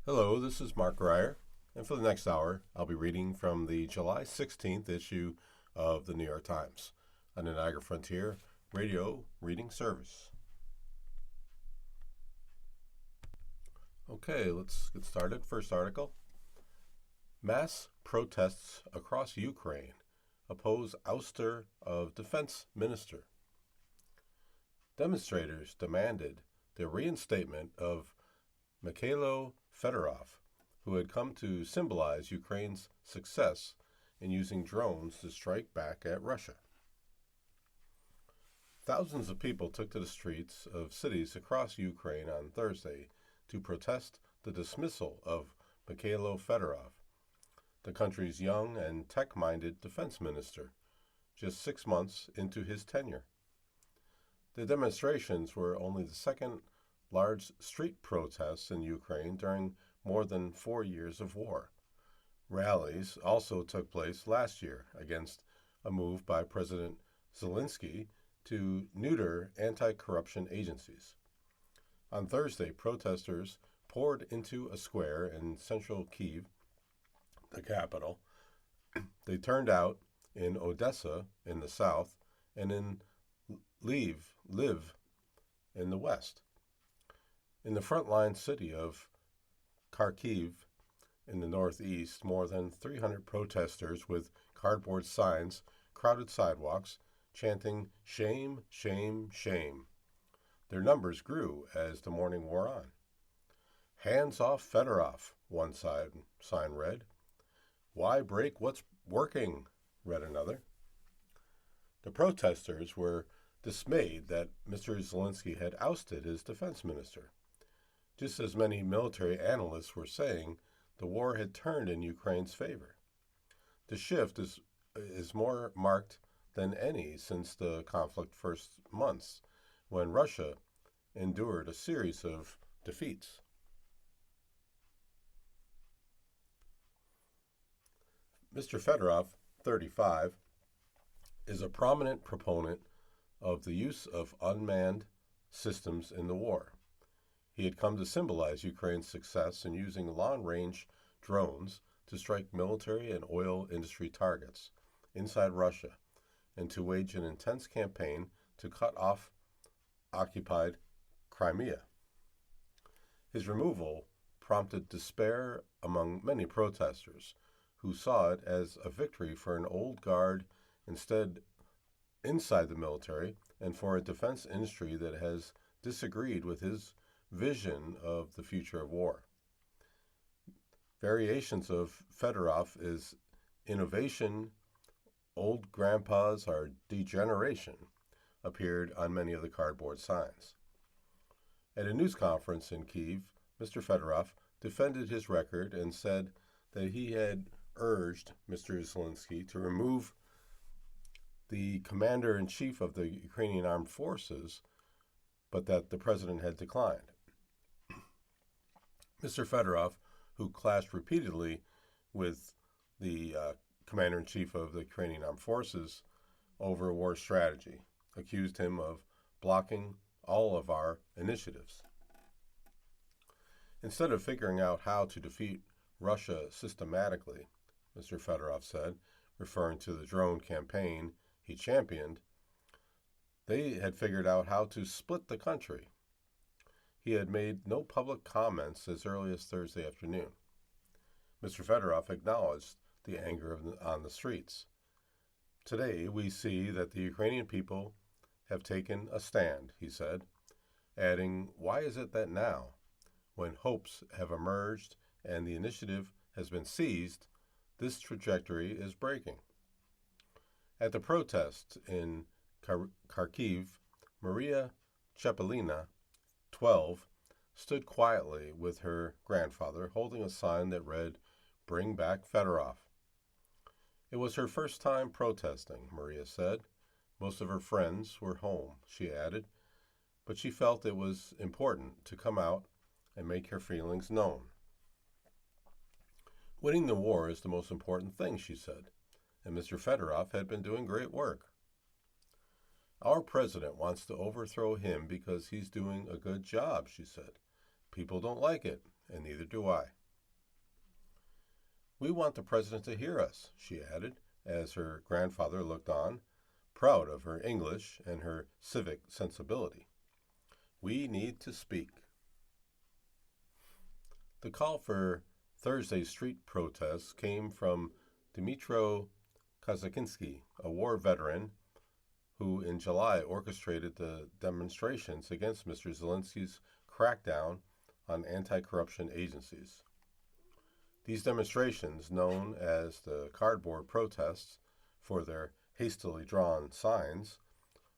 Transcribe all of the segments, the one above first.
Hello, this is Mark Grier, and for the next hour, I'll be reading from the July 16th issue of the New York Times, on the Niagara Frontier radio reading service. Okay, let's get started. First article. Mass protests across Ukraine oppose ouster of defense minister. Demonstrators demanded the reinstatement of Mikhailo Fedorov, who had come to symbolize Ukraine's success in using drones to strike back at Russia. Thousands of people took to the streets of cities across Ukraine on Thursday to protest the dismissal of Mikhailo Fedorov, the country's young and tech-minded defense minister, just 6 months into his tenure. The demonstrations were only the second large street protests in Ukraine during more than 4 years of war. Rallies also took place last year against a move by President Zelensky to neuter anti-corruption agencies. On Thursday, protesters poured into a square in central Kyiv, the capital. They turned out in Odessa in the south and in Lviv in the west. In the frontline city of Kharkiv in the northeast, more than 300 protesters with cardboard signs crowded sidewalks, chanting, "Shame, shame, shame." Their numbers grew as the morning wore on. "Hands off Fedorov," one sign read. "Why break what's working?" read another. The protesters were dismayed that Mr. Zelensky had ousted his defense minister. Just as many military analysts were saying, the war had turned in Ukraine's favor. The shift is more marked than any since the conflict first months, when Russia endured a series of defeats. Mr. Fedorov, 35, is a prominent proponent of the use of unmanned systems in the war. He had come to symbolize Ukraine's success in using long-range drones to strike military and oil industry targets inside Russia and to wage an intense campaign to cut off occupied Crimea. His removal prompted despair among many protesters who saw it as a victory for an old guard inside the military and for a defense industry that has disagreed with his vision of the future of war. Variations of Fedorov is innovation, old grandpas are degeneration, appeared on many of the cardboard signs. At a news conference in Kyiv, Mr. Fedorov defended his record and said that he had urged Mr. Zelensky to remove the commander-in-chief of the Ukrainian armed forces, but that the president had declined. Mr. Fedorov, who clashed repeatedly with the commander-in-chief of the Ukrainian armed forces over war strategy, accused him of blocking all of our initiatives. Instead of figuring out how to defeat Russia systematically, Mr. Fedorov said, referring to the drone campaign he championed, they had figured out how to split the country. He had made no public comments as early as Thursday afternoon. Mr. Fedorov acknowledged the anger on the streets. "Today we see that the Ukrainian people have taken a stand," he said, adding, "Why is it that now, when hopes have emerged and the initiative has been seized, this trajectory is breaking?" At the protest in Kharkiv, Maria Chepelina, 12, stood quietly with her grandfather, holding a sign that read, "Bring back Fedorov." It was her first time protesting, Maria said. Most of her friends were home, she added, but she felt it was important to come out and make her feelings known. "Winning the war is the most important thing," she said, and Mr. Fedorov had been doing great work. "Our president wants to overthrow him because he's doing a good job," she said. "People don't like it, and neither do I. We want the president to hear us, she added, as her grandfather looked on, proud of her English and her civic sensibility. We need to speak. The call for Thursday's street protests came from Dmytro Kazakinsky, a war veteran who in July orchestrated the demonstrations against Mr. Zelensky's crackdown on anti-corruption agencies. These demonstrations, known as the cardboard protests for their hastily drawn signs,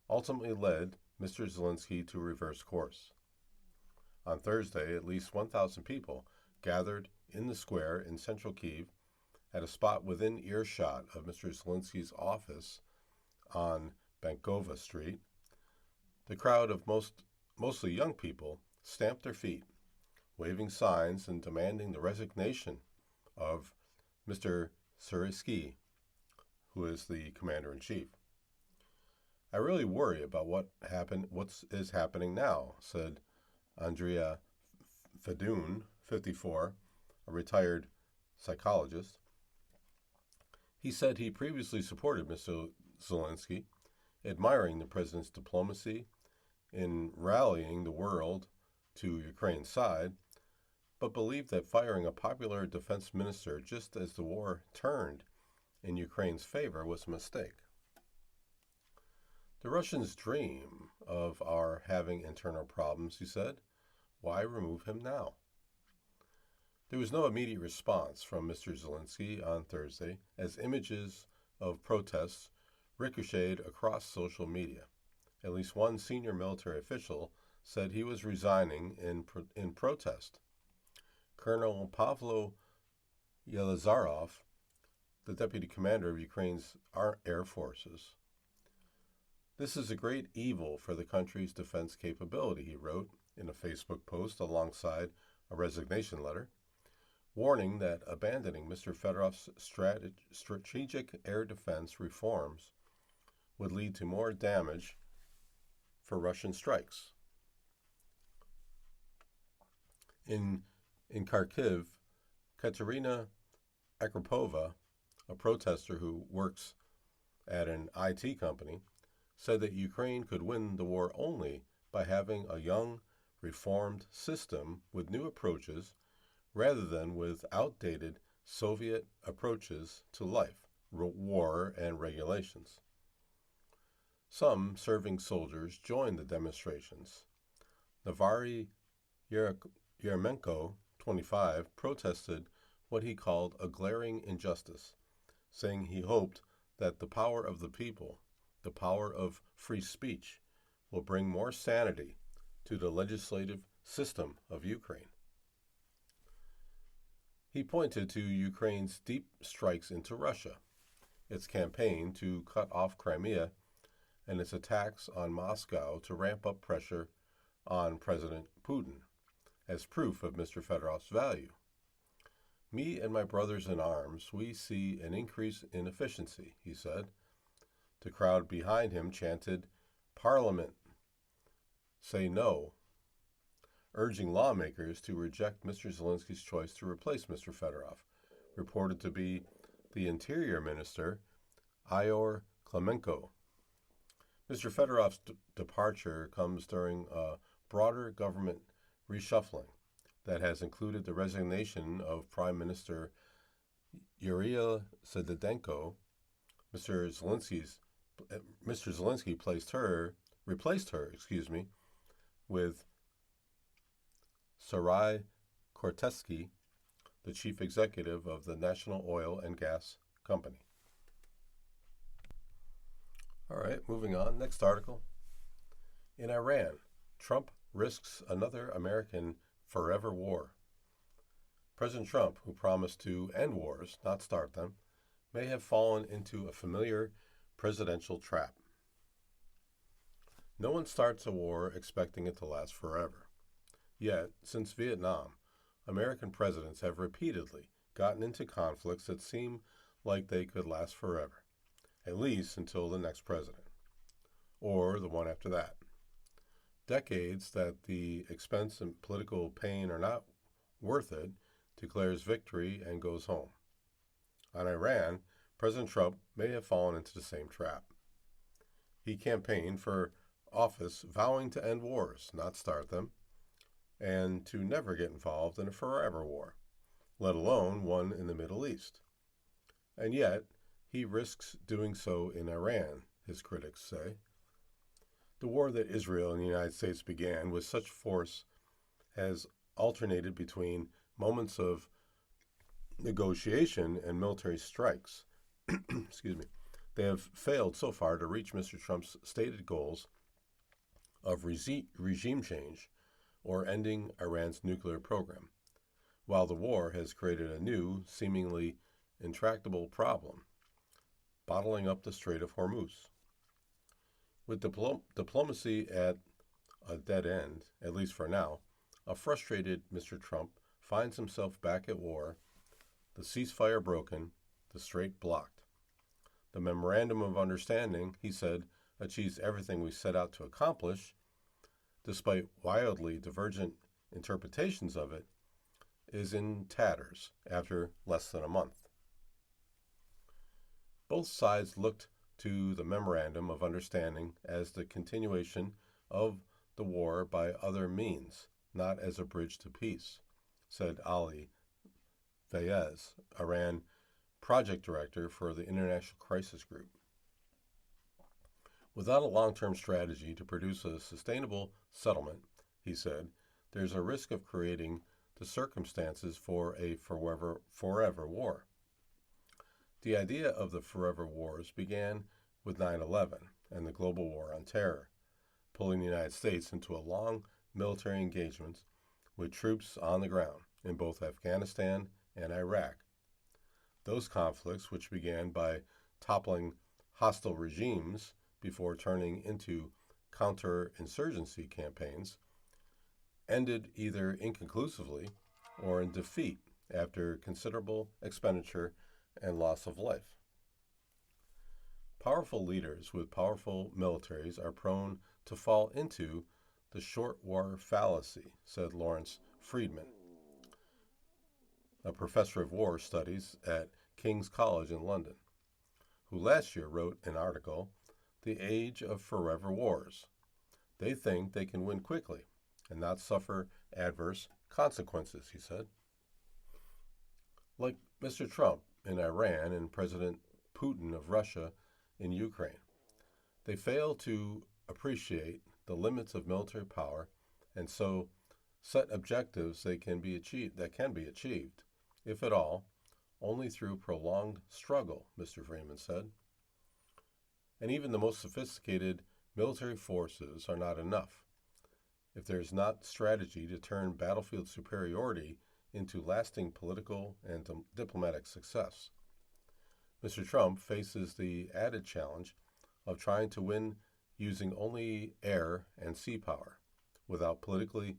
ultimately led Mr. Zelensky to reverse course. On Thursday, at least 1,000 people gathered in the square in central Kyiv at a spot within earshot of Mr. Zelensky's office on Bankova Street. The crowd of mostly young people stamped their feet, waving signs and demanding the resignation of Mr. Syrsky, who is the commander-in-chief. I really worry about what is happening now, said Andrea Fedun, 54, a retired psychologist. He said he previously supported Mr. Zelensky, admiring the president's diplomacy in rallying the world to Ukraine's side, but believed that firing a popular defense minister just as the war turned in Ukraine's favor was a mistake. The Russians dream of our having internal problems, he said. Why remove him now? There was no immediate response from Mr. Zelensky on Thursday as images of protests ricocheted across social media. At least one senior military official said he was resigning in protest. Colonel Pavlo Yelizarov, the deputy commander of Ukraine's air forces. This is a great evil for the country's defense capability, he wrote in a Facebook post alongside a resignation letter, warning that abandoning Mr. Fedorov's strategic air defense reforms would lead to more damage for Russian strikes. In Kharkiv, Katerina Akrapova, a protester who works at an IT company, said that Ukraine could win the war only by having a young, reformed system with new approaches rather than with outdated Soviet approaches to life, war, and regulations. Some serving soldiers joined the demonstrations. Navary Yermenko, 25, protested what he called a glaring injustice, saying he hoped that the power of the people, the power of free speech, will bring more sanity to the legislative system of Ukraine. He pointed to Ukraine's deep strikes into Russia, its campaign to cut off Crimea, and its attacks on Moscow to ramp up pressure on President Putin as proof of Mr. Fedorov's value. Me and my brothers in arms, we see an increase in efficiency, he said. The crowd behind him chanted, "Parliament, say no," urging lawmakers to reject Mr. Zelensky's choice to replace Mr. Fedorov, reported to be the Interior Minister, Ihor Klimenko. Mr. Fedorov's departure comes during a broader government reshuffling that has included the resignation of Prime Minister Yuria Sededenko. Mr. Zelensky replaced her with Sarai Kortesky, the chief executive of the National Oil and Gas Company. All right, moving on. Next article. In Iran, Trump risks another American forever war. President Trump, who promised to end wars, not start them, may have fallen into a familiar presidential trap. No one starts a war expecting it to last forever. Yet, since Vietnam, American presidents have repeatedly gotten into conflicts that seem like they could last forever, at least until the next president, or the one after that. Decades that the expense and political pain are not worth it, declares victory, and goes home. On Iran, President Trump may have fallen into the same trap. He campaigned for office vowing to end wars, not start them, and to never get involved in a forever war, let alone one in the Middle East. And yet, he risks doing so in Iran, his critics say. The war that Israel and the United States began with such force has alternated between moments of negotiation and military strikes. Excuse me. They have failed so far to reach Mr. Trump's stated goals of regime change or ending Iran's nuclear program, while the war has created a new, seemingly intractable problem, bottling up the Strait of Hormuz. With diplomacy at a dead end, at least for now, a frustrated Mr. Trump finds himself back at war, the ceasefire broken, the strait blocked. The Memorandum of Understanding, he said, achieves everything we set out to accomplish, despite wildly divergent interpretations of it, is in tatters after less than a month. Both sides looked to the Memorandum of Understanding as the continuation of the war by other means, not as a bridge to peace, said Ali Fayez, Iran project director for the International Crisis Group. Without a long-term strategy to produce a sustainable settlement, he said, there's a risk of creating the circumstances for a forever war. The idea of the forever wars began with 9/11 and the global war on terror, pulling the United States into a long military engagement with troops on the ground in both Afghanistan and Iraq. Those conflicts, which began by toppling hostile regimes before turning into counterinsurgency campaigns, ended either inconclusively or in defeat after considerable expenditure and loss of life. Powerful leaders with powerful militaries are prone to fall into the short war fallacy, said Lawrence Friedman, a professor of war studies at King's College in London, who last year wrote an article, The Age of Forever Wars. They think they can win quickly and not suffer adverse consequences, he said. Like Mr. Trump in Iran and President Putin of Russia in Ukraine, they fail to appreciate the limits of military power and so set objectives that can be achieved, if at all, only through prolonged struggle, Mr. Freeman said. And even the most sophisticated military forces are not enough if there is not strategy to turn battlefield superiority into lasting political and diplomatic success. Mr. Trump faces the added challenge of trying to win using only air and sea power, without politically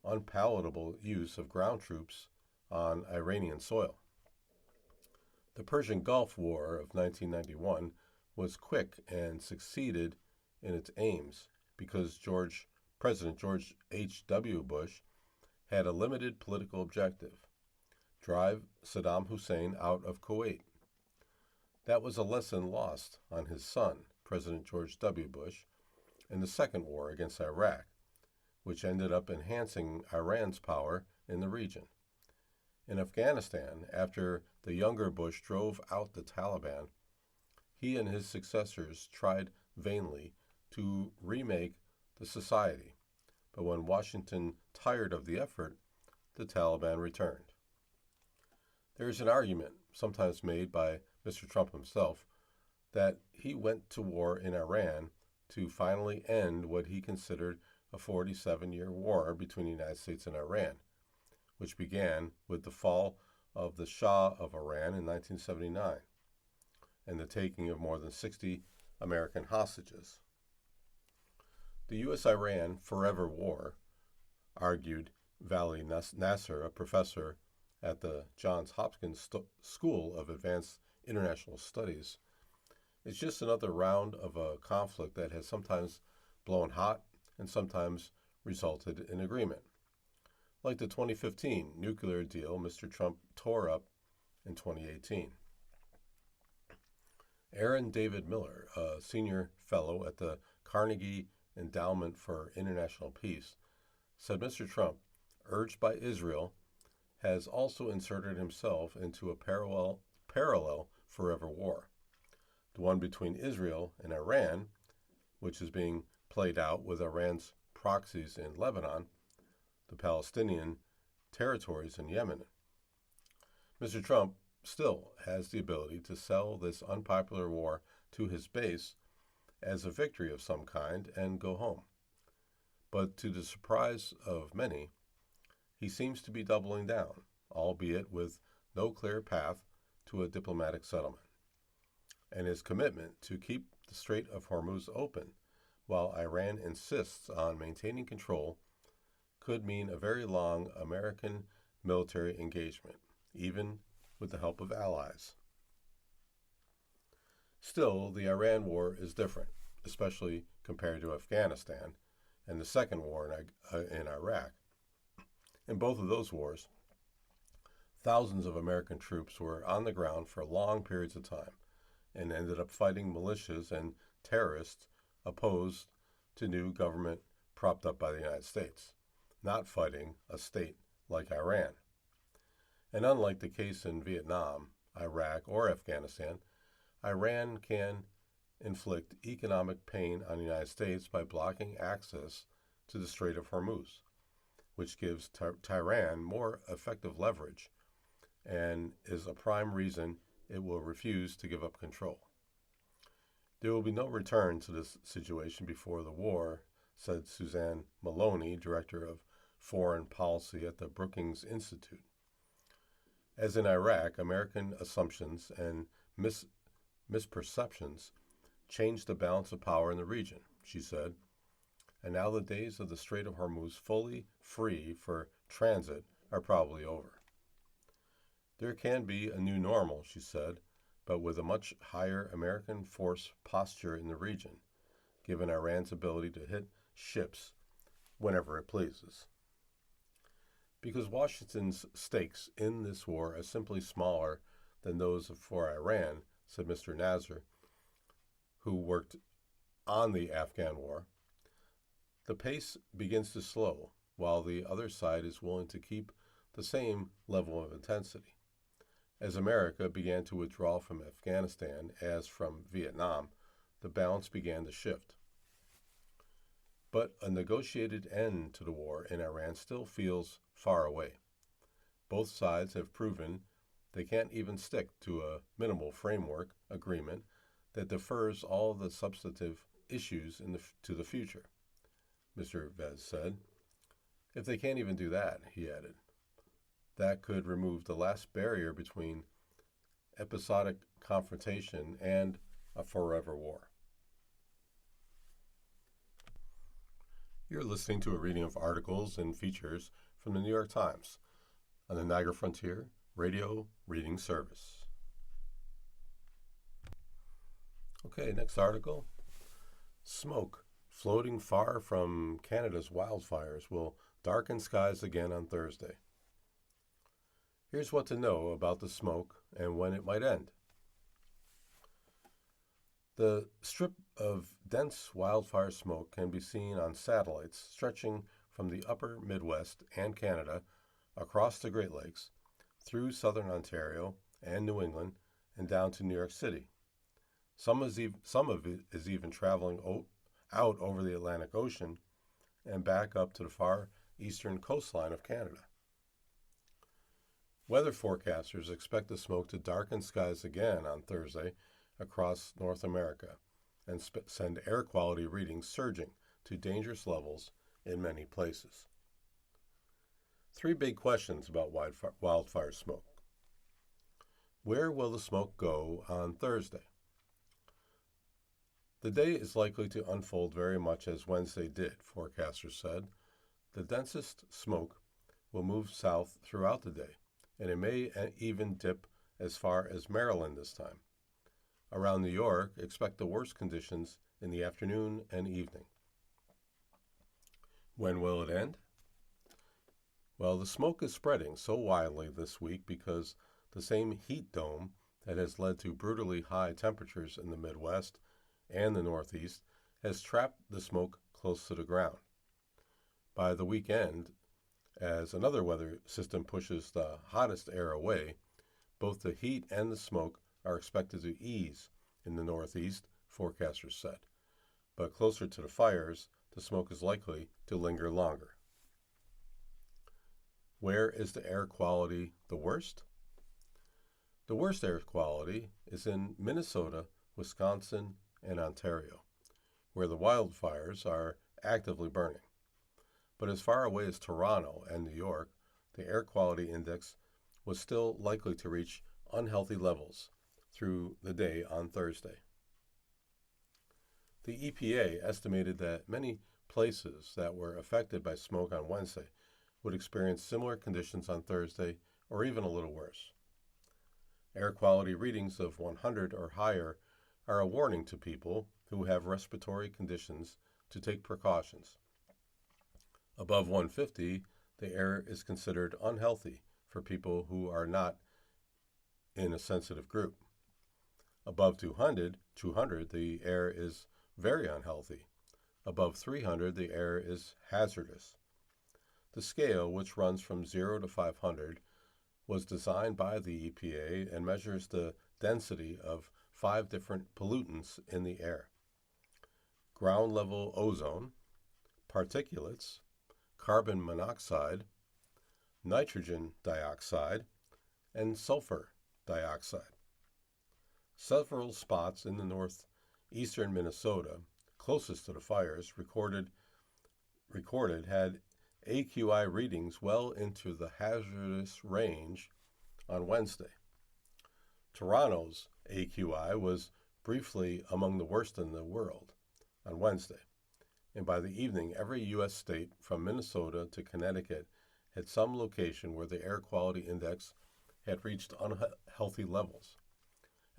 unpalatable use of ground troops on Iranian soil. The Persian Gulf War of 1991 was quick and succeeded in its aims because President George H.W. Bush had a limited political objective: drive Saddam Hussein out of Kuwait. That was a lesson lost on his son, President George W. Bush, in the second war against Iraq, which ended up enhancing Iran's power in the region. In Afghanistan, after the younger Bush drove out the Taliban, he and his successors tried vainly to remake the society, but when Washington tired of the effort, the Taliban returned. There is an argument, sometimes made by Mr. Trump himself, that he went to war in Iran to finally end what he considered a 47-year war between the United States and Iran, which began with the fall of the Shah of Iran in 1979 and the taking of more than 60 American hostages. The U.S.-Iran forever war, argued Vali Nasser, a professor at the Johns Hopkins School of Advanced International Studies, is just another round of a conflict that has sometimes blown hot and sometimes resulted in agreement. like the 2015 nuclear deal Mr. Trump tore up in 2018. Aaron David Miller, a senior fellow at the Carnegie Endowment for International Peace, said Mr. Trump, urged by Israel, has also inserted himself into a parallel forever war, the one between Israel and Iran, which is being played out with Iran's proxies in Lebanon, the Palestinian territories in Yemen. Mr. Trump still has the ability to sell this unpopular war to his base as a victory of some kind and go home. But to the surprise of many, he seems to be doubling down, albeit with no clear path to a diplomatic settlement. And his commitment to keep the Strait of Hormuz open while Iran insists on maintaining control could mean a very long American military engagement, even with the help of allies. Still, the Iran war is different, especially compared to Afghanistan and the second war in Iraq. In both of those wars, thousands of American troops were on the ground for long periods of time and ended up fighting militias and terrorists opposed to new government propped up by the United States, not fighting a state like Iran. And unlike the case in Vietnam, Iraq, or Afghanistan, Iran can inflict economic pain on the United States by blocking access to the Strait of Hormuz, which gives Tehran more effective leverage and is a prime reason it will refuse to give up control. There will be no return to this situation before the war, said Suzanne Maloney, Director of Foreign Policy at the Brookings Institute. As in Iraq, American assumptions and misperceptions changed the balance of power in the region, she said, and now the days of the Strait of Hormuz fully free for transit are probably over. There can be a new normal, she said, but with a much higher American force posture in the region, given Iran's ability to hit ships whenever it pleases. Because Washington's stakes in this war are simply smaller than those for Iran, said Mr. Nasser, who worked on the Afghan war, the pace begins to slow, while the other side is willing to keep the same level of intensity. As America began to withdraw from Afghanistan as from Vietnam, the balance began to shift. But a negotiated end to the war in Iran still feels far away. Both sides have proven they can't even stick to a minimal framework agreement that defers all the substantive issues to the future, Mr. Vez said. If they can't even do that, he added, that could remove the last barrier between episodic confrontation and a forever war. You're listening to a reading of articles and features from the New York Times on the Niagara Frontier Radio Reading Service. Okay, next article. Smoke floating far from Canada's wildfires will darken skies again on Thursday. Here's what to know about the smoke and when it might end. The strip of dense wildfire smoke can be seen on satellites stretching from the upper Midwest and Canada across the Great Lakes, through southern Ontario and New England, and down to New York City. Some of it is even traveling out over the Atlantic Ocean and back up to the far eastern coastline of Canada. Weather forecasters expect the smoke to darken skies again on Thursday across North America and send air quality readings surging to dangerous levels in many places. Three big questions about wildfire smoke. Where will the smoke go on Thursday? The day is likely to unfold very much as Wednesday did, forecasters said. The densest smoke will move south throughout the day, and it may even dip as far as Maryland this time. Around New York, expect the worst conditions in the afternoon and evening. When will it end? Well, the smoke is spreading so widely this week because the same heat dome that has led to brutally high temperatures in the Midwest and the Northeast has trapped the smoke close to the ground. By the weekend, as another weather system pushes the hottest air away, both the heat and the smoke are expected to ease in the Northeast, forecasters said. But closer to the fires, the smoke is likely to linger longer. Where is the air quality the worst? The worst air quality is in Minnesota, Wisconsin, and Ontario, where the wildfires are actively burning. But as far away as Toronto and New York, the air quality index was still likely to reach unhealthy levels through the day on Thursday. The EPA estimated that many places that were affected by smoke on Wednesday would experience similar conditions on Thursday or even a little worse. Air quality readings of 100 or higher are a warning to people who have respiratory conditions to take precautions. Above 150, the air is considered unhealthy for people who are not in a sensitive group. Above 200, the air is very unhealthy. Above 300, the air is hazardous. The scale, which runs from 0 to 500, was designed by the EPA and measures the density of 5 different pollutants in the air: ground level ozone, particulates, carbon monoxide, nitrogen dioxide, and sulfur dioxide. Several spots in the northeastern Minnesota, closest to the fires, recorded had AQI readings well into the hazardous range on Wednesday. Toronto's AQI was briefly among the worst in the world on Wednesday, and by the evening, every U.S. state from Minnesota to Connecticut had some location where the air quality index had reached unhealthy levels.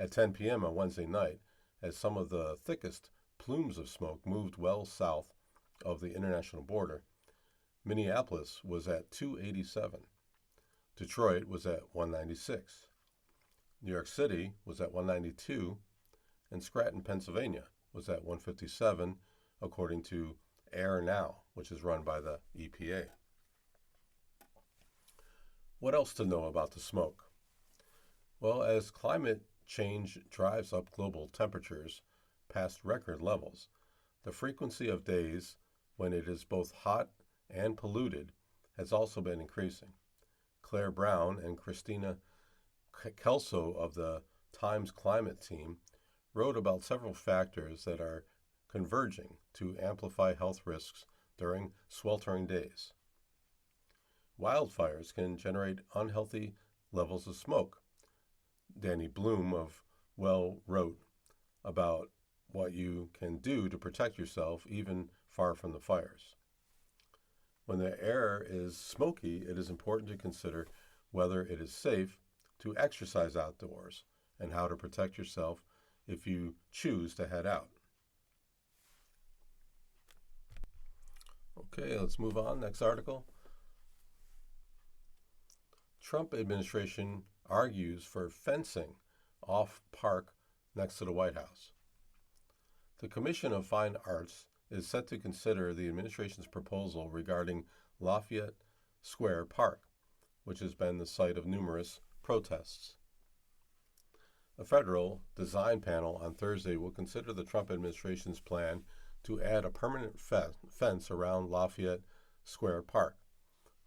At 10 p.m. on Wednesday night, as some of the thickest plumes of smoke moved well south of the international border, Minneapolis was at 287. Detroit was at 196. New York City was at 192, and Scranton, Pennsylvania was at 157, according to Air Now, which is run by the EPA. What else to know about the smoke? Well, as climate change drives up global temperatures past record levels, the frequency of days when it is both hot and polluted has also been increasing. Claire Brown and Christina Kelso of the Times Climate Team wrote about several factors that are converging to amplify health risks during sweltering days. Wildfires can generate unhealthy levels of smoke. Danny Bloom of Well wrote about what you can do to protect yourself even far from the fires. When the air is smoky, it is important to consider whether it is safe to exercise outdoors and how to protect yourself if you choose to head out. Okay, let's move on. Next article. Trump administration argues for fencing off park next to the White House. The Commission of Fine Arts is set to consider the administration's proposal regarding Lafayette Square Park, which has been the site of numerous protests. A federal design panel on Thursday will consider the Trump administration's plan to add a permanent fence around Lafayette Square Park,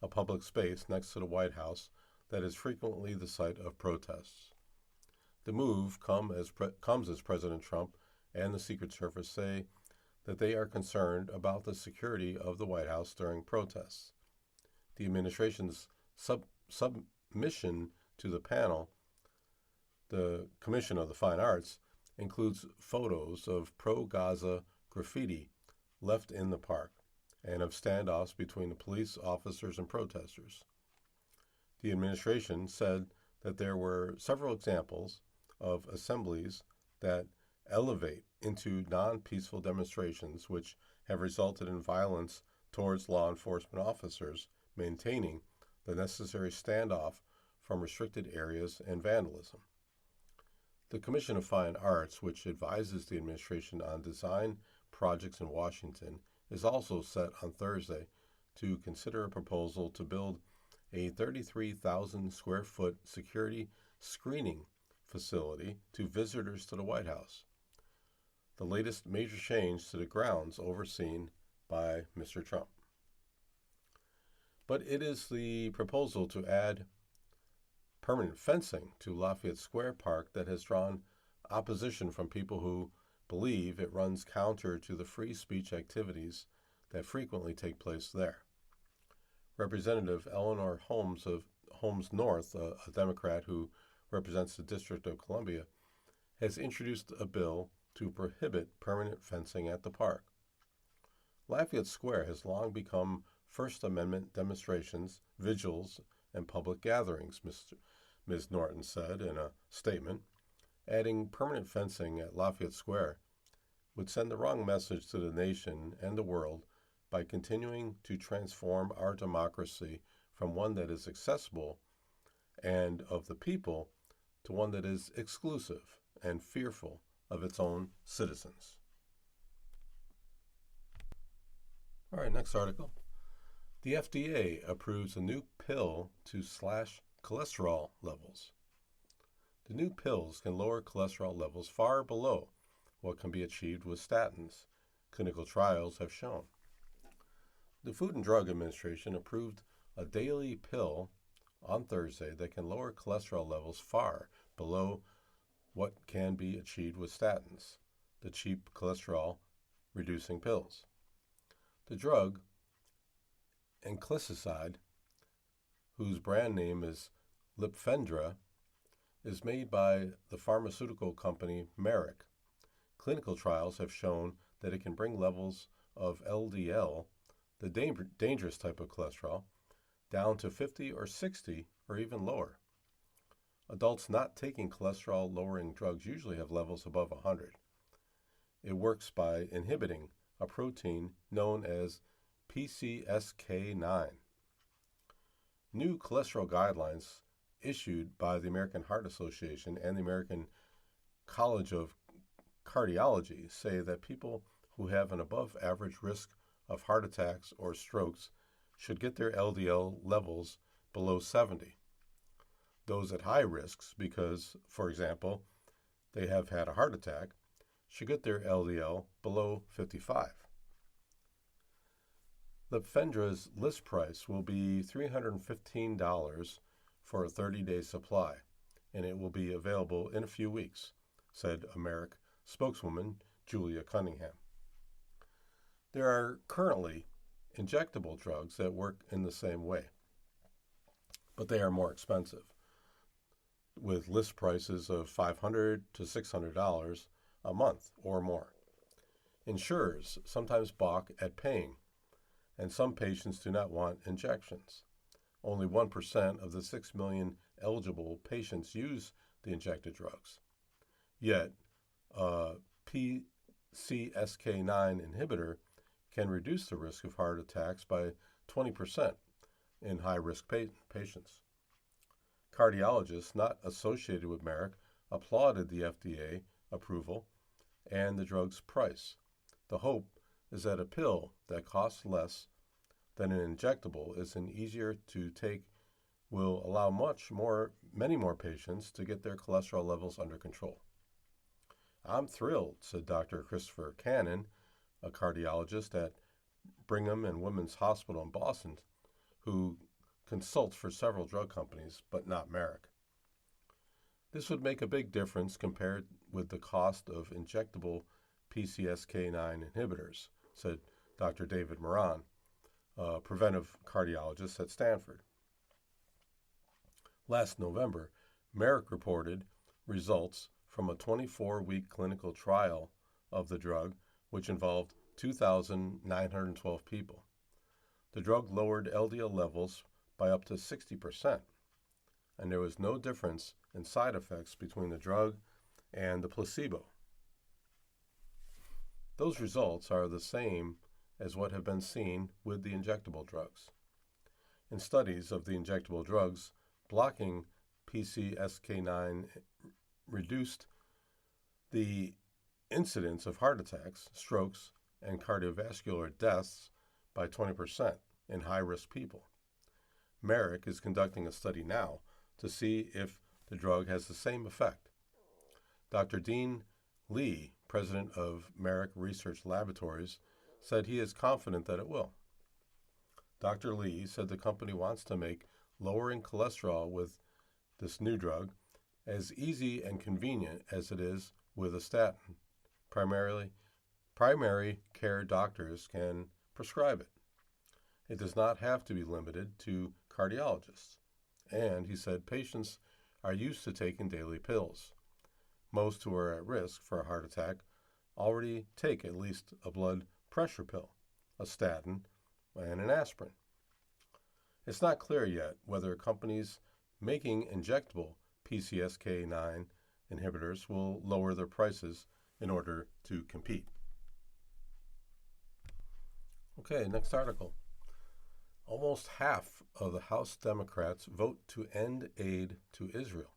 a public space next to the White House that is frequently the site of protests. The move comes as President Trump and the Secret Service say that they are concerned about the security of the White House during protests. The administration's submission to the panel, the Commission of the Fine Arts, includes photos of pro-Gaza graffiti left in the park and of standoffs between the police officers and protesters. The administration said that there were several examples of assemblies that elevate into non-peaceful demonstrations which have resulted in violence towards law enforcement officers maintaining the necessary standoff from restricted areas and vandalism. The Commission of Fine Arts, which advises the administration on design projects in Washington, is also set on Thursday to consider a proposal to build a 33,000 square foot security screening facility to visitors to the White House, the latest major change to the grounds overseen by Mr. Trump. But it is the proposal to add permanent fencing to Lafayette Square Park that has drawn opposition from people who believe it runs counter to the free speech activities that frequently take place there. Representative Eleanor Holmes of Holmes North, a Democrat who represents the District of Columbia, has introduced a bill to prohibit permanent fencing at the park. Lafayette Square has long become First Amendment demonstrations, vigils, and public gatherings, Ms. Norton said in a statement. Adding permanent fencing at Lafayette Square would send the wrong message to the nation and the world by continuing to transform our democracy from one that is accessible and of the people to one that is exclusive and fearful of its own citizens. All right, next article. The FDA approves a new pill to slash cholesterol levels. The new pills can lower cholesterol levels far below what can be achieved with statins, clinical trials have shown. The Food and Drug Administration approved a daily pill on Thursday that can lower cholesterol levels far below what can be achieved with statins, the cheap cholesterol-reducing pills. The drug, Inclisiran, whose brand name is Lipfendra, is made by the pharmaceutical company Merck. Clinical trials have shown that it can bring levels of LDL, the dangerous type of cholesterol, down to 50 or 60 or even lower. Adults not taking cholesterol-lowering drugs usually have levels above 100. It works by inhibiting a protein known as PCSK9. New cholesterol guidelines issued by the American Heart Association and the American College of Cardiology say that people who have an above-average risk of heart attacks or strokes should get their LDL levels below 70. Those at high risks because, for example, they have had a heart attack, should get their LDL below 55. Lipfendra's list price will be $315 for a 30-day supply, and it will be available in a few weeks, said a Merck spokeswoman Julia Cunningham. There are currently injectable drugs that work in the same way, but they are more expensive, with list prices of $500 to $600 a month or more. Insurers sometimes balk at paying, and some patients do not want injections. Only 1% of the 6 million eligible patients use the injected drugs. Yet, a PCSK9 inhibitor can reduce the risk of heart attacks by 20% in high-risk patients. Cardiologists not associated with Merck applauded the FDA approval and the drug's price. The hope is that a pill that costs less than an injectable is an easier to take will allow many more patients to get their cholesterol levels under control. I'm thrilled, said Dr. Christopher Cannon, a cardiologist at Brigham and Women's Hospital in Boston, who consults for several drug companies, but not Merck. This would make a big difference compared with the cost of injectable PCSK9 inhibitors, said Dr. David Moran, a preventive cardiologist at Stanford. Last November, Merck reported results from a 24-week clinical trial of the drug, which involved 2,912 people. The drug lowered LDL levels by up to 60%, and there was no difference in side effects between the drug and the placebo. Those results are the same as what have been seen with the injectable drugs. In studies of the injectable drugs, blocking PCSK9 reduced the incidence of heart attacks, strokes, and cardiovascular deaths by 20% in high-risk people. Merck is conducting a study now to see if the drug has the same effect. Dr. Dean Li, president of Merck Research Laboratories, said he is confident that it will. Dr. Li said the company wants to make lowering cholesterol with this new drug as easy and convenient as it is with a statin. Primary care doctors can prescribe it. It does not have to be limited to cardiologists. And he said patients are used to taking daily pills. Most who are at risk for a heart attack already take at least a blood pressure pill, a statin, and an aspirin. It's not clear yet whether companies making injectable PCSK9 inhibitors will lower their prices in order to compete. Okay, next article. Almost half of the House Democrats vote to end aid to Israel.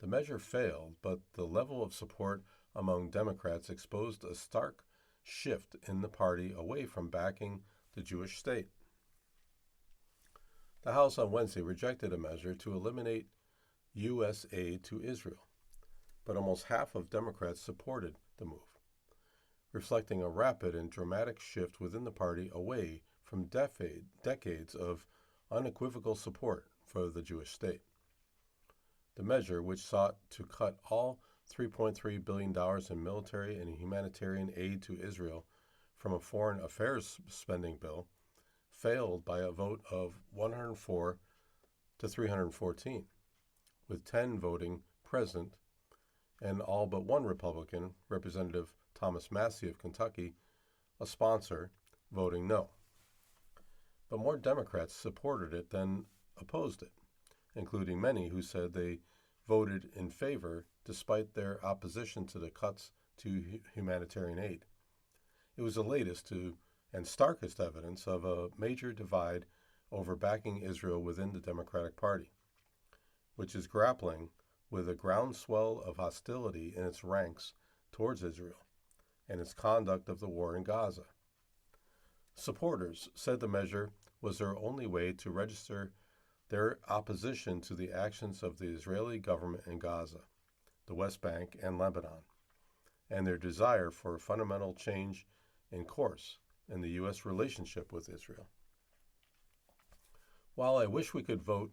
The measure failed, but the level of support among Democrats exposed a stark shift in the party away from backing the Jewish state. The House on Wednesday rejected a measure to eliminate U.S. aid to Israel, but almost half of Democrats supported the move, reflecting a rapid and dramatic shift within the party away from decades of unequivocal support for the Jewish state. The measure, which sought to cut all $3.3 billion in military and humanitarian aid to Israel from a foreign affairs spending bill, failed by a vote of 104 to 314, with 10 voting present and all but one Republican, Representative Thomas Massie of Kentucky, a sponsor, voting no. But more Democrats supported it than opposed it, including many who said they voted in favor despite their opposition to the cuts to humanitarian aid. It was the latest and starkest evidence of a major divide over backing Israel within the Democratic Party, which is grappling with a groundswell of hostility in its ranks towards Israel and its conduct of the war in Gaza. Supporters said the measure was their only way to register their opposition to the actions of the Israeli government in Gaza, the West Bank, and Lebanon, and their desire for a fundamental change in course in the U.S. relationship with Israel. While I wish we could vote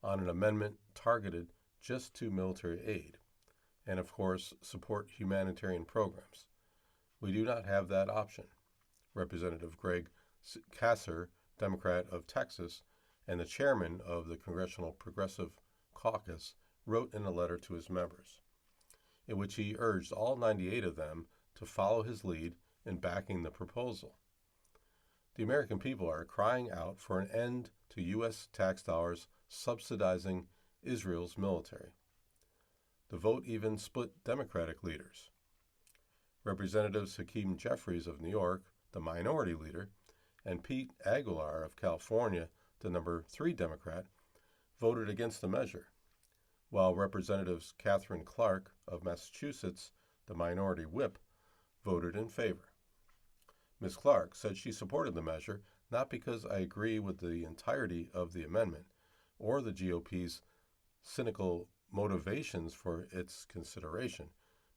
on an amendment targeted just to military aid, and of course support humanitarian programs, we do not have that option. Representative Greg Kasser, Democrat of Texas, and the chairman of the Congressional Progressive Caucus, wrote in a letter to his members, in which he urged all 98 of them to follow his lead in backing the proposal. The American people are crying out for an end to U.S. tax dollars subsidizing Israel's military. The vote even split Democratic leaders. Representatives Hakeem Jeffries of New York, the minority leader, and Pete Aguilar of California, the number 3 Democrat, voted against the measure, while Representatives Catherine Clark of Massachusetts, the minority whip, voted in favor. Ms. Clark said she supported the measure not because I agree with the entirety of the amendment or the GOP's cynical motivations for its consideration,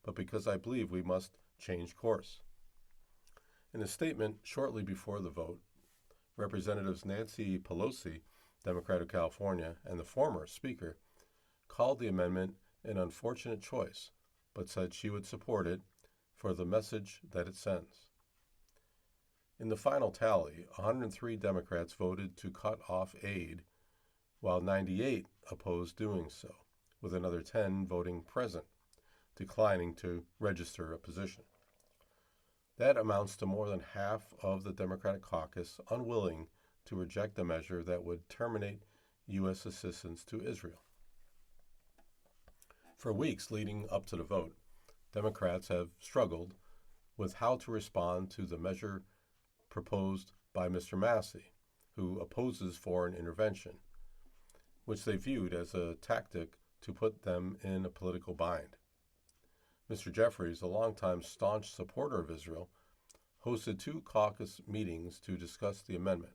but because I believe we must change course. In a statement shortly before the vote, Representatives Nancy Pelosi, Democrat of California, and the former Speaker called the amendment an unfortunate choice, but said she would support it for the message that it sends. In the final tally, 103 Democrats voted to cut off aid, while 98 opposed doing so, with another 10 voting present, declining to register a position. That amounts to more than half of the Democratic caucus unwilling to reject a measure that would terminate U.S. assistance to Israel. For weeks leading up to the vote, Democrats have struggled with how to respond to the measure proposed by Mr. Massie, who opposes foreign intervention, which they viewed as a tactic to put them in a political bind. Mr. Jeffries, a longtime staunch supporter of Israel, hosted 2 caucus meetings to discuss the amendment,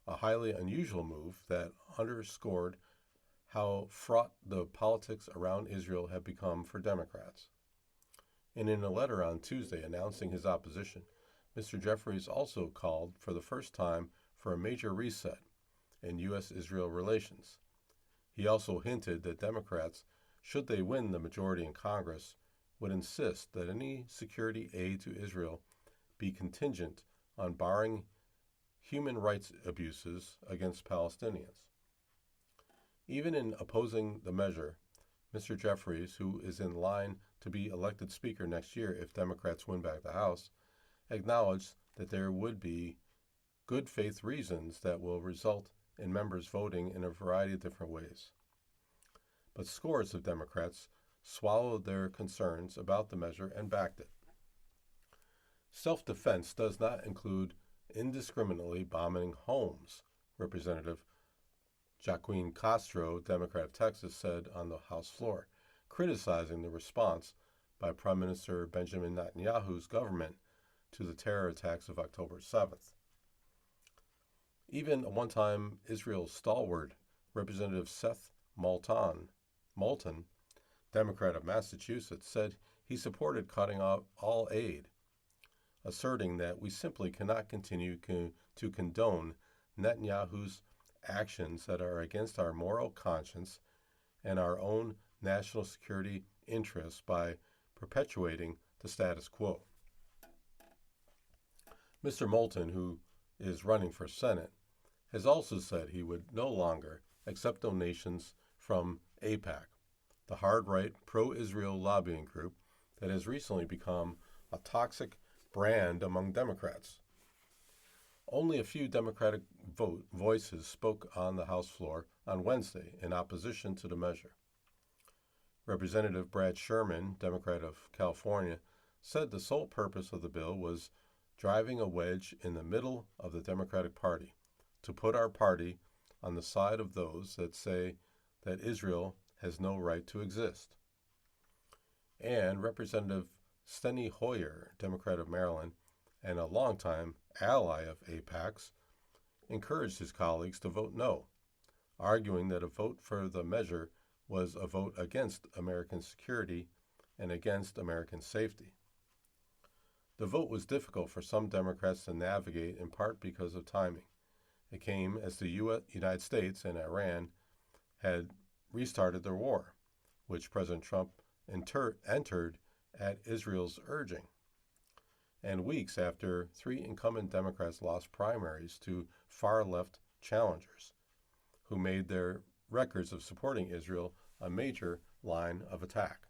a highly unusual move that underscored how fraught the politics around Israel have become for Democrats. And in a letter on Tuesday announcing his opposition, Mr. Jeffries also called for the first time for a major reset in U.S.-Israel relations. He also hinted that Democrats, should they win the majority in Congress, would insist that any security aid to Israel be contingent on barring human rights abuses against Palestinians. Even in opposing the measure, Mr. Jeffries, who is in line to be elected Speaker next year if Democrats win back the House, acknowledged that there would be good faith reasons that will result in members voting in a variety of different ways. But scores of Democrats swallowed their concerns about the measure and backed it. Self-defense does not include indiscriminately bombing homes, Representative Joaquin Castro, Democrat of Texas, said on the House floor, criticizing the response by Prime Minister Benjamin Netanyahu's government to the terror attacks of October 7th. Even a one-time Israel stalwart, Representative Seth Moulton, Democrat of Massachusetts, said he supported cutting off all aid, asserting that we simply cannot continue to condone Netanyahu's actions that are against our moral conscience and our own national security interests by perpetuating the status quo. Mr. Moulton, who is running for Senate, has also said he would no longer accept donations from AIPAC, the hard-right pro-Israel lobbying group that has recently become a toxic brand among Democrats. Only a few Democratic voices spoke on the House floor on Wednesday in opposition to the measure. Representative Brad Sherman, Democrat of California, said the sole purpose of the bill was driving a wedge in the middle of the Democratic Party to put our party on the side of those that say that Israel has no right to exist. And Representative Steny Hoyer, Democrat of Maryland, and a longtime ally of AIPAC's, encouraged his colleagues to vote no, arguing that a vote for the measure was a vote against American security and against American safety. The vote was difficult for some Democrats to navigate, in part because of timing. It came as the United States and Iran had restarted their war, which President Trump entered at Israel's urging, and weeks after 3 incumbent Democrats lost primaries to far-left challengers, who made their records of supporting Israel a major line of attack.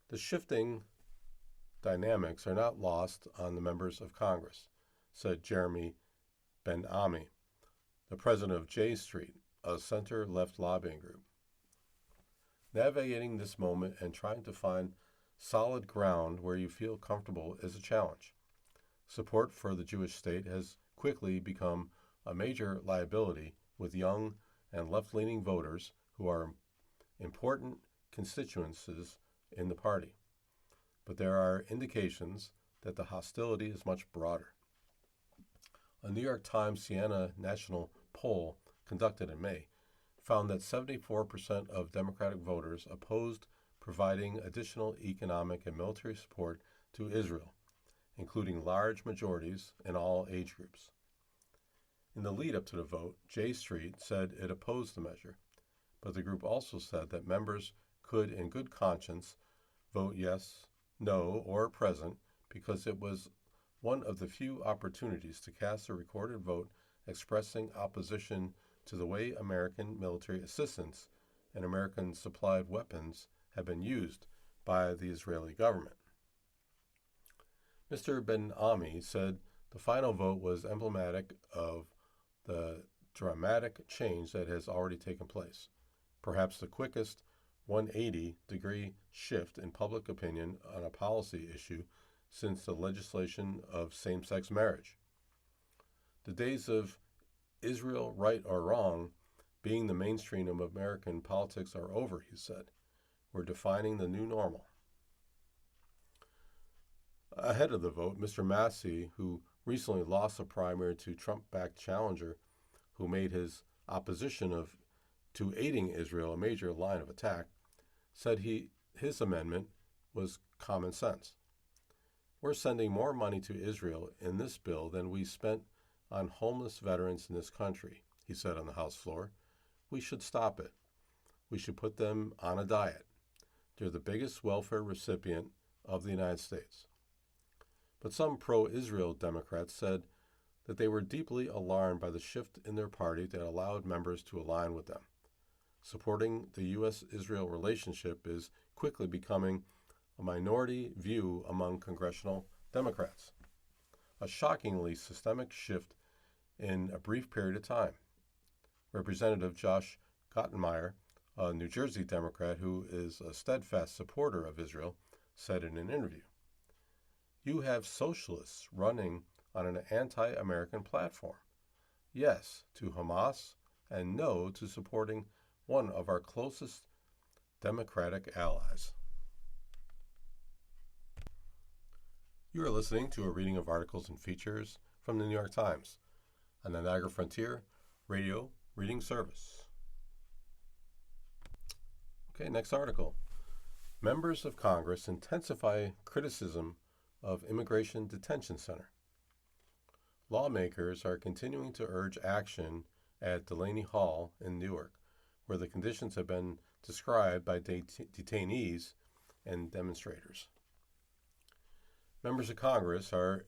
The shifting dynamics are not lost on the members of Congress, said Jeremy Ben-Ami, the president of J Street, a center-left lobbying group. Navigating this moment and trying to find solid ground where you feel comfortable is a challenge. Support for the Jewish state has quickly become a major liability with young and left-leaning voters who are important constituencies in the party. But there are indications that the hostility is much broader. A New York Times Siena National poll conducted in May found that 74% of Democratic voters opposed providing additional economic and military support to Israel, including large majorities in all age groups. In the lead-up to the vote, J Street said it opposed the measure, but the group also said that members could, in good conscience, vote yes, no, or present because it was one of the few opportunities to cast a recorded vote expressing opposition to the way American military assistance and American supplied weapons have been used by the Israeli government. Mr. Ben-Ami said the final vote was emblematic of the dramatic change that has already taken place, perhaps the quickest 180-degree shift in public opinion on a policy issue since the legislation of same-sex marriage. The days of Israel right or wrong being the mainstream of American politics are over, he said. We're defining the new normal. Ahead of the vote, Mr. Massey, who recently lost a primary to Trump-backed challenger who made his opposition to aiding Israel a major line of attack, said his amendment was common sense. We're sending more money to Israel in this bill than we spent on homeless veterans in this country, he said on the House floor. We should stop it. We should put them on a diet. They're the biggest welfare recipient of the United States. But some pro-Israel Democrats said that they were deeply alarmed by the shift in their party that allowed members to align with them. Supporting the U.S.-Israel relationship is quickly becoming a minority view among congressional Democrats. A shockingly systemic shift in a brief period of time. Representative Josh Gottenmeier, a New Jersey Democrat who is a steadfast supporter of Israel, said in an interview, "You have socialists running on an anti-American platform. Yes to Hamas and no to supporting one of our closest Democratic allies." You are listening to a reading of articles and features from the New York Times on the Niagara Frontier Radio Reading Service. Okay, next article. Members of Congress intensify criticism of Immigration Detention Center. Lawmakers are continuing to urge action at Delaney Hall in Newark, where the conditions have been described by detainees and demonstrators. Members of Congress are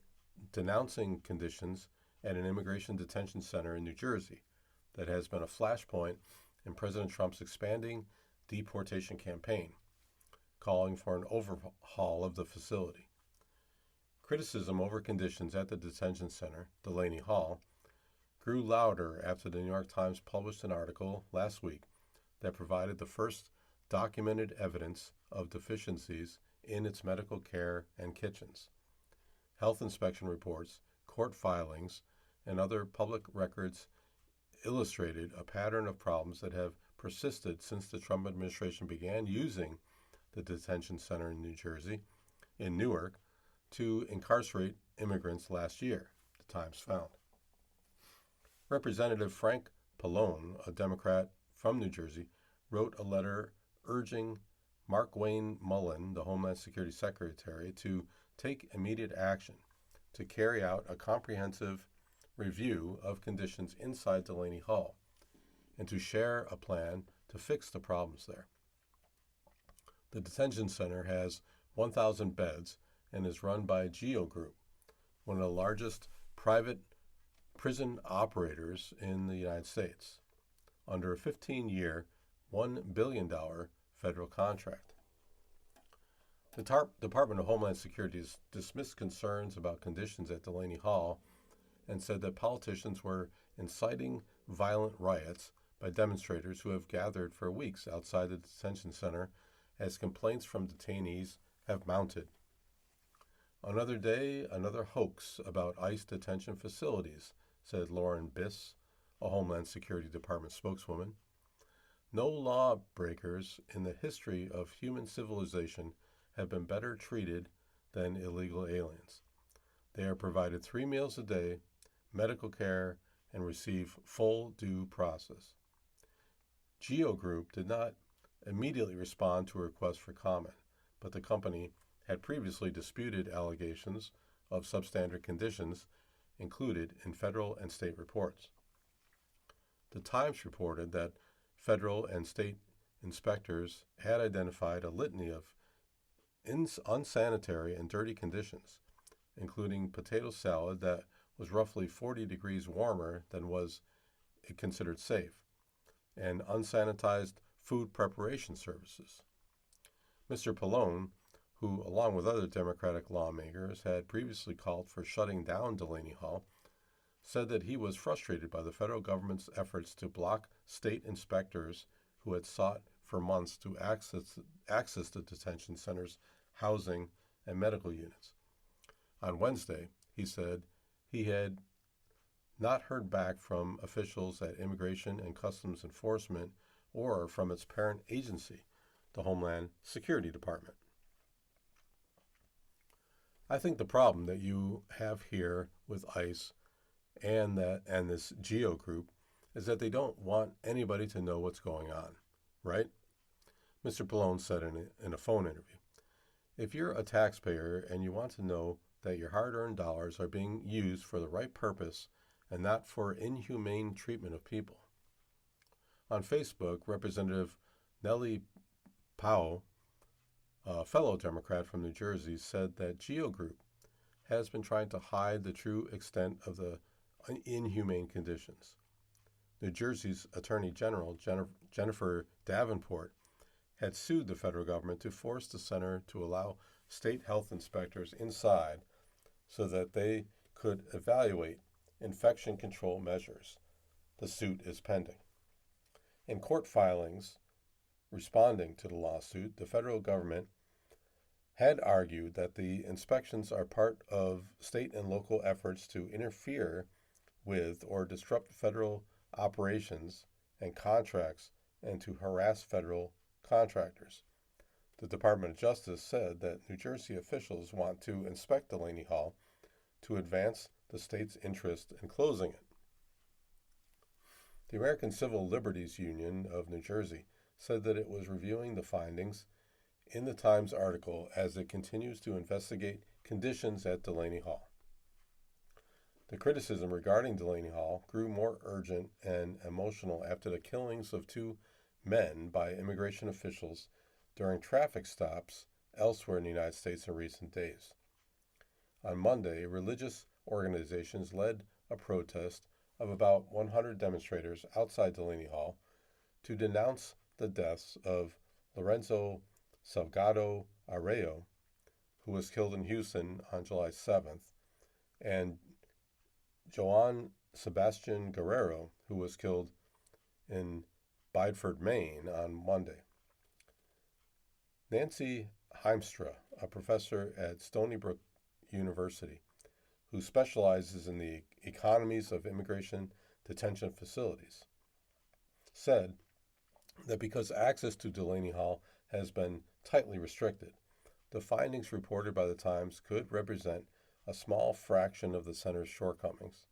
denouncing conditions at an immigration detention center in New Jersey that has been a flashpoint in President Trump's expanding deportation campaign, calling for an overhaul of the facility. Criticism over conditions at the detention center, Delaney Hall, grew louder after the New York Times published an article last week that provided the first documented evidence of deficiencies in its medical care and kitchens. Health inspection reports, court filings, and other public records illustrated a pattern of problems that have persisted since the Trump administration began using the detention center in New Jersey, in Newark, to incarcerate immigrants last year, the Times found. Representative Frank Pallone, a Democrat from New Jersey, wrote a letter urging Markwayne Mullin, the Homeland Security Secretary, to take immediate action to carry out a comprehensive review of conditions inside Delaney Hall and to share a plan to fix the problems there. The detention center has 1,000 beds and is run by GEO Group, one of the largest private prison operators in the United States, under a 15-year, $1 billion federal contract. The Department of Homeland Security has dismissed concerns about conditions at Delaney Hall and said that politicians were inciting violent riots by demonstrators who have gathered for weeks outside the detention center as complaints from detainees have mounted. Another day, another hoax about ICE detention facilities, said Lauren Biss, a Homeland Security Department spokeswoman. No lawbreakers in the history of human civilization have been better treated than illegal aliens. They are provided 3 meals a day, medical care, and receive full due process. GEO Group did not immediately respond to a request for comment, but the company had previously disputed allegations of substandard conditions included in federal and state reports. The Times reported that federal and state inspectors had identified a litany of unsanitary and dirty conditions, including potato salad that was roughly 40 degrees warmer than was considered safe, and unsanitized food preparation services. Mr. Pallone, who, along with other Democratic lawmakers, had previously called for shutting down Delaney Hall, said that he was frustrated by the federal government's efforts to block state inspectors who had sought for months to access the detention center's housing and medical units. On Wednesday, he said he had not heard back from officials at Immigration and Customs Enforcement or from its parent agency, the Homeland Security Department. I think the problem that you have here with ICE and this GEO group is that they don't want anybody to know what's going on, right? Mr. Pallone said in a phone interview, if you're a taxpayer and you want to know that your hard-earned dollars are being used for the right purpose and not for inhumane treatment of people. On Facebook, Representative Nellie Powell, a fellow Democrat from New Jersey, said that GEO Group has been trying to hide the true extent of the inhumane conditions. New Jersey's Attorney General Jennifer Davenport had sued the federal government to force the center to allow state health inspectors inside so that they could evaluate infection control measures. The suit is pending. In court filings responding to the lawsuit, the federal government had argued that the inspections are part of state and local efforts to interfere with or disrupt federal operations and contracts and to harass federal contractors. The Department of Justice said that New Jersey officials want to inspect Delaney Hall to advance the state's interest in closing it. The American Civil Liberties Union of New Jersey said that it was reviewing the findings in the Times article as it continues to investigate conditions at Delaney Hall. The criticism regarding Delaney Hall grew more urgent and emotional after the killings of two men by immigration officials during traffic stops elsewhere in the United States in recent days. On Monday, religious organizations led a protest of about 100 demonstrators outside Delaney Hall to denounce the deaths of Lorenzo Salgado Arroyo, who was killed in Houston on July 7th, and Joan Sebastian Guerrero, who was killed in Bideford, Maine on Monday. Nancy Heimstra, a professor at Stony Brook University, who specializes in the economies of immigration detention facilities, said that because access to Delaney Hall has been tightly restricted, the findings reported by the Times could represent a small fraction of the center's shortcomings.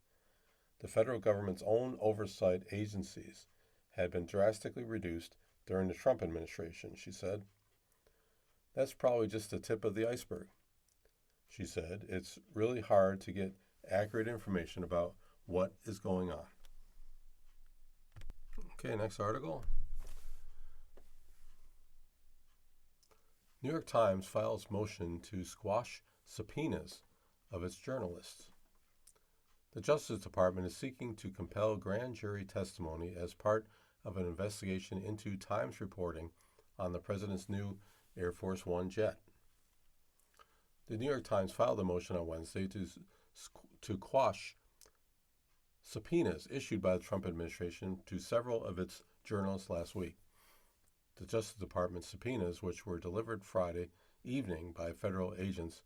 The federal government's own oversight agencies had been drastically reduced during the Trump administration, she said. That's probably just the tip of the iceberg, she said. It's really hard to get accurate information about what is going on. Okay, next article. New York Times files motion to squash subpoenas of its journalists. The Justice Department is seeking to compel grand jury testimony as part of an investigation into Times reporting on the president's new Air Force One jet. The New York Times filed a motion on Wednesday to quash subpoenas issued by the Trump administration to several of its journalists last week. The Justice Department subpoenas, which were delivered Friday evening by federal agents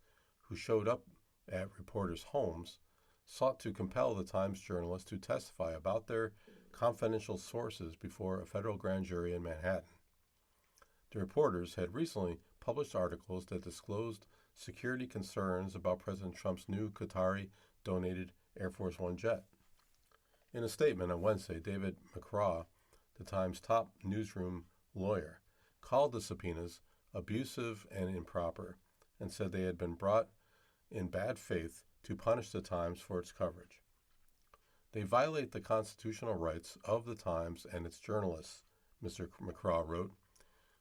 who showed up at reporters' homes, sought to compel the Times journalists to testify about their confidential sources before a federal grand jury in Manhattan. The reporters had recently published articles that disclosed security concerns about President Trump's new Qatari-donated Air Force One jet. In a statement on Wednesday, David McCraw, the Times' top newsroom lawyer, called the subpoenas abusive and improper and said they had been brought in bad faith to punish the Times for its coverage. They violate the constitutional rights of the Times and its journalists, Mr. McCraw wrote.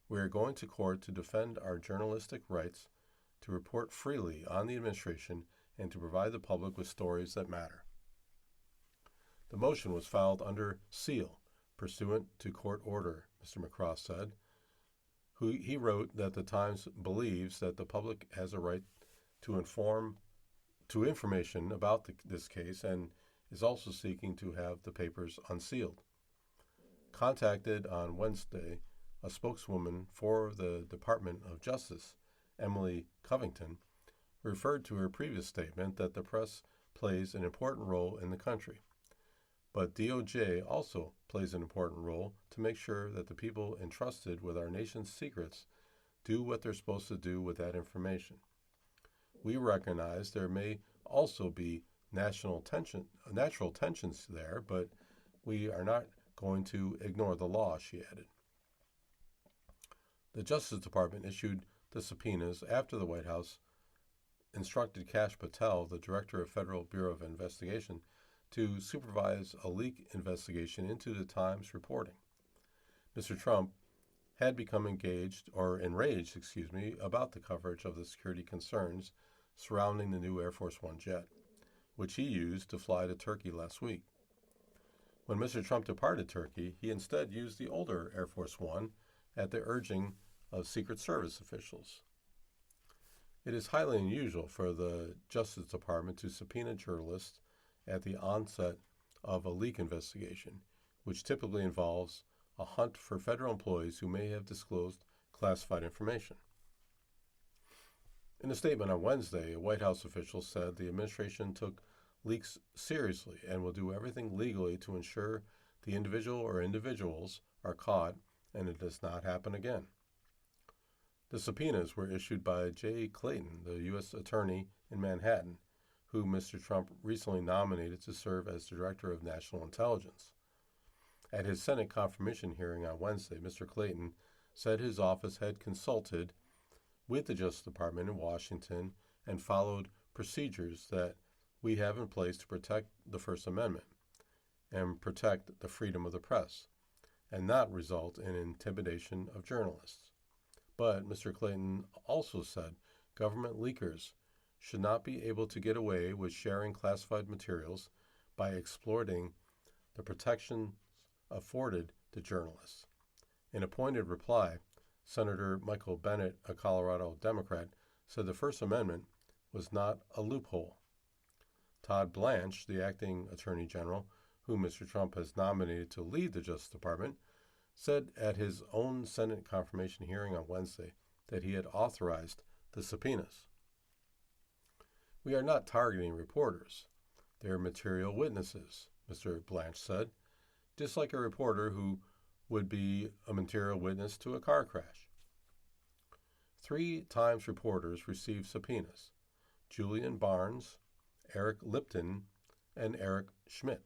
We are going to court to defend our journalistic rights to report freely on the administration and to provide the public with stories that matter. The motion was filed under seal, pursuant to court order, Mr. McCraw said. He wrote that the Times believes that the public has a right to information about this case and is also seeking to have the papers unsealed. Contacted on Wednesday, a spokeswoman for the Department of Justice, Emily Covington, referred to her previous statement that the press plays an important role in the country. But DOJ also plays an important role to make sure that the people entrusted with our nation's secrets do what they're supposed to do with that information. We recognize there may also be natural tensions there, but we are not going to ignore the law, she added. The Justice Department issued the subpoenas after the White House instructed Kash Patel, the director of Federal Bureau of Investigation, to supervise a leak investigation into the Times reporting. Mr. Trump had become enraged, about the coverage of the security concerns surrounding the new Air Force One jet, which he used to fly to Turkey last week. When Mr. Trump departed Turkey, he instead used the older Air Force One at the urging of Secret Service officials. It is highly unusual for the Justice Department to subpoena journalists at the onset of a leak investigation, which typically involves a hunt for federal employees who may have disclosed classified information. In a statement on Wednesday, a White House official said the administration took leaks seriously and will do everything legally to ensure the individual or individuals are caught and it does not happen again. The subpoenas were issued by Jay Clayton, the U.S. Attorney in Manhattan, who Mr. Trump recently nominated to serve as Director of National Intelligence. At his Senate confirmation hearing on Wednesday, Mr. Clayton said his office had consulted with the Justice Department in Washington and followed procedures that we have in place to protect the First Amendment and protect the freedom of the press and not result in intimidation of journalists. But Mr. Clayton also said government leakers should not be able to get away with sharing classified materials by exploiting the protections afforded to journalists. In a pointed reply, Senator Michael Bennet, a Colorado Democrat, said the First Amendment was not a loophole. Todd Blanche, the acting Attorney General, whom Mr. Trump has nominated to lead the Justice Department, said at his own Senate confirmation hearing on Wednesday that he had authorized the subpoenas. We are not targeting reporters. They are material witnesses, Mr. Blanche said, just like a reporter who would be a material witness to a car crash. 3 Times reporters received subpoenas: Julian Barnes, Eric Lipton, and Eric Schmidt.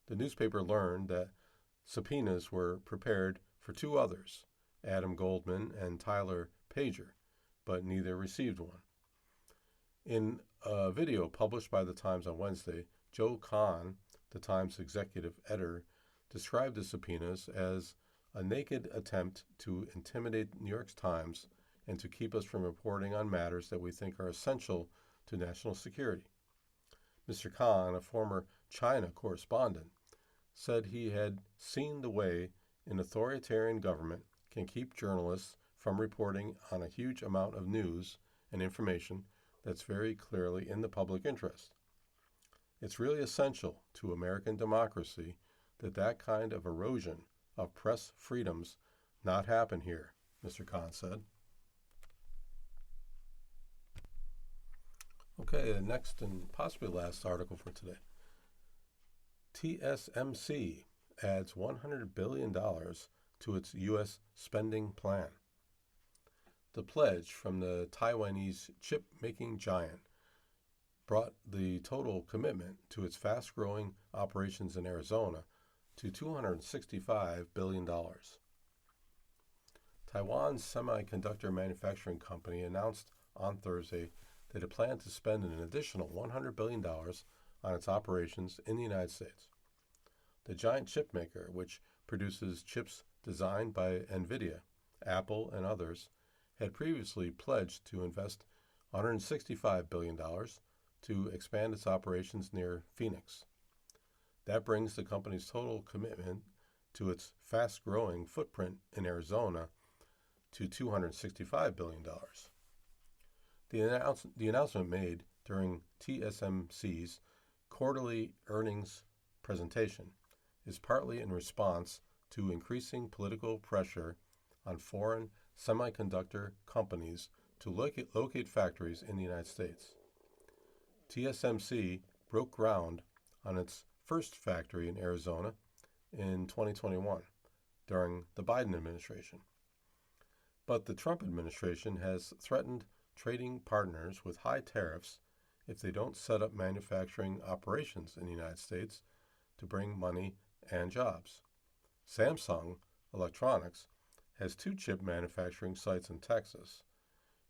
The newspaper learned that subpoenas were prepared for 2 others, Adam Goldman and Tyler Pager, but neither received one. In a video published by the Times on Wednesday, Joe Kahn, the Times executive editor, described the subpoenas as a naked attempt to intimidate New York Times and to keep us from reporting on matters that we think are essential to national security. Mr. Kahn, a former China correspondent, said he had seen the way an authoritarian government can keep journalists from reporting on a huge amount of news and information that's very clearly in the public interest. It's really essential to American democracy that that kind of erosion of press freedoms not happen here, Mr. Kahn said. Okay, the next and possibly last article for today. TSMC adds $100 billion to its U.S. spending plan. The pledge from the Taiwanese chip-making giant brought the total commitment to its fast-growing operations in Arizona to $265 billion. Taiwan's semiconductor manufacturing company announced on Thursday that it planned to spend an additional $100 billion on its operations in the United States. The giant chip maker, which produces chips designed by NVIDIA, Apple, and others, had previously pledged to invest $165 billion to expand its operations near Phoenix. That brings the company's total commitment to its fast-growing footprint in Arizona to $265 billion. The announcement made during TSMC's quarterly earnings presentation is partly in response to increasing political pressure on foreign semiconductor companies to locate factories in the United States. TSMC broke ground on its first factory in Arizona in 2021 during the Biden administration. But the Trump administration has threatened trading partners with high tariffs if they don't set up manufacturing operations in the United States to bring money and jobs. Samsung Electronics has 2 chip manufacturing sites in Texas,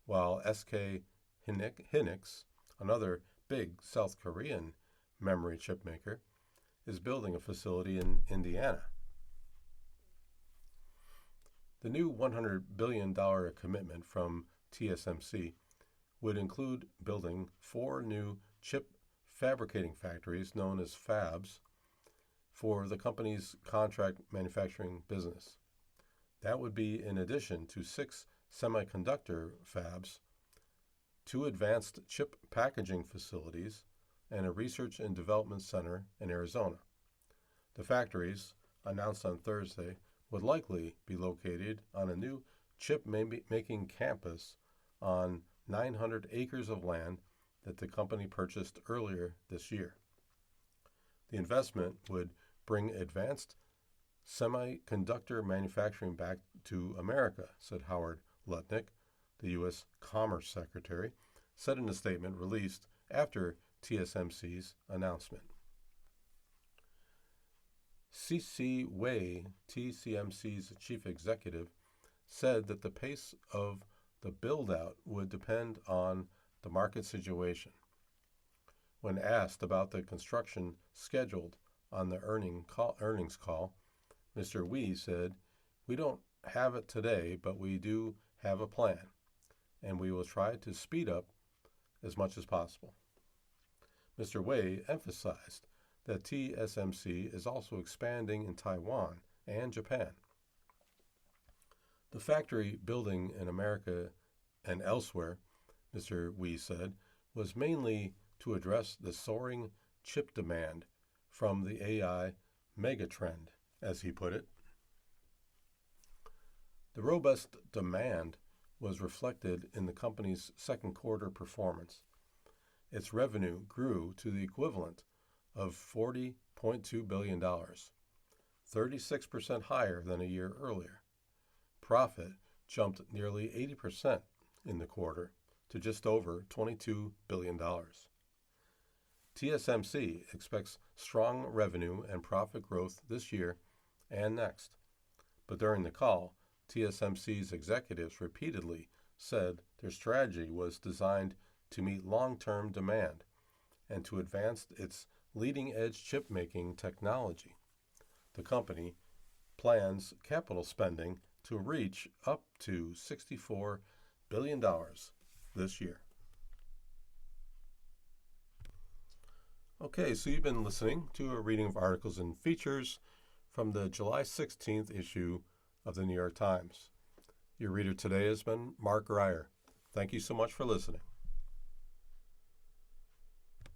while SK Hynix, another big South Korean memory chip maker, is building a facility in Indiana. The new $100 billion commitment from TSMC would include building 4 new chip fabricating factories known as fabs for the company's contract manufacturing business. That would be in addition to 6 semiconductor fabs, 2 advanced chip packaging facilities, and a research and development center in Arizona. The factories, announced on Thursday, would likely be located on a new chip-making campus on 900 acres of land that the company purchased earlier this year. The investment would bring advanced semiconductor manufacturing back to America, said Howard Lutnick, the U.S. Commerce Secretary, said in a statement released after TSMC's announcement. C.C. Wei, TSMC's chief executive, said that the pace of the build-out would depend on the market situation. When asked about the construction scheduled on the earnings call, Mr. Wei said, "We don't have it today, but we do have a plan, and we will try to speed up as much as possible." Mr. Wei emphasized that TSMC is also expanding in Taiwan and Japan. The factory building in America and elsewhere, Mr. Wei said, was mainly to address the soaring chip demand from the AI megatrend, as he put it. The robust demand was reflected in the company's second quarter performance. Its revenue grew to the equivalent of $40.2 billion, 36% higher than a year earlier. Profit jumped nearly 80% in the quarter to just over $22 billion. TSMC expects strong revenue and profit growth this year and next. But during the call, TSMC's executives repeatedly said their strategy was designed to meet long-term demand and to advance its leading-edge chip-making technology. The company plans capital spending to reach up to $64 billion this year. Okay, so you've been listening to a reading of articles and features from the July 16th issue of the New York Times. Your reader today has been Mark Grier. Thank you so much for listening.